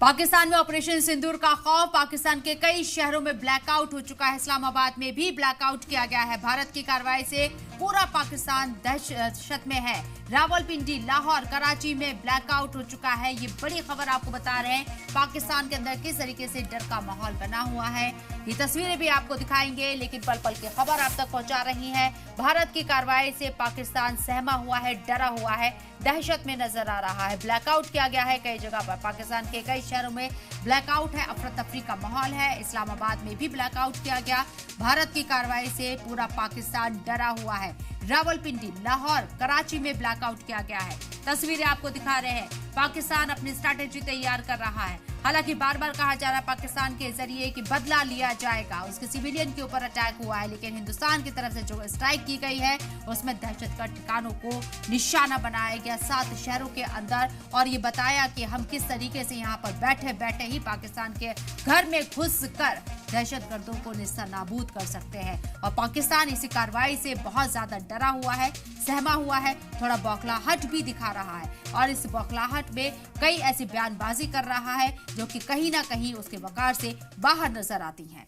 पाकिस्तान में ऑपरेशन सिंदूर का खौफ। पाकिस्तान के कई शहरों में ब्लैकआउट हो चुका है। इस्लामाबाद में भी ब्लैकआउट किया गया है। भारत की कार्रवाई से पूरा पाकिस्तान दहशत में है। रावलपिंडी, लाहौर, कराची में ब्लैकआउट हो चुका है। ये बड़ी खबर आपको बता रहे हैं पाकिस्तान के अंदर किस तरीके से डर का माहौल बना हुआ है। ये तस्वीरें भी आपको दिखाएंगे, लेकिन पल पल की खबर आप तक पहुंचा रही है। भारत की कार्रवाई से पाकिस्तान सहमा हुआ है, डरा हुआ है, दहशत में नजर आ रहा है। ब्लैकआउट किया गया है कई जगह पर। पाकिस्तान के कई शहरों में ब्लैकआउट है, अफरा तफरी का माहौल है। इस्लामाबाद में भी ब्लैकआउट किया गया। भारत की कार्रवाई से पूरा पाकिस्तान डरा हुआ है। रावलपिंडी, लाहौर, कराची में ब्लैकआउट किया गया है। तस्वीरें आपको दिखा रहे हैं। पाकिस्तान अपनी स्ट्रैटेजी तैयार कर रहा है। हालांकि बार बार कहा जा रहा है पाकिस्तान के जरिए कि बदला लिया जाएगा, उसके सिविलियन के ऊपर अटैक हुआ है, लेकिन हिंदुस्तान की तरफ से जो स्ट्राइक की गई है उसमें दहशतगर्द ठिकानों को निशाना बनाया गया 7 शहरों के अंदर, और ये बताया कि हम किस तरीके से यहाँ पर बैठे बैठे ही पाकिस्तान के घर में घुस कर दहशतगर्दों को निस्तानाबूद कर सकते हैं। और पाकिस्तान इसी कार्रवाई से बहुत ज्यादा डरा हुआ है, सहमा हुआ है, थोड़ा बौखलाहट भी दिखा रहा है, और इस बौखलाहट में कई ऐसी बयानबाजी कर रहा है जो कि कहीं ना कहीं उसके वकार से बाहर नजर आती हैं।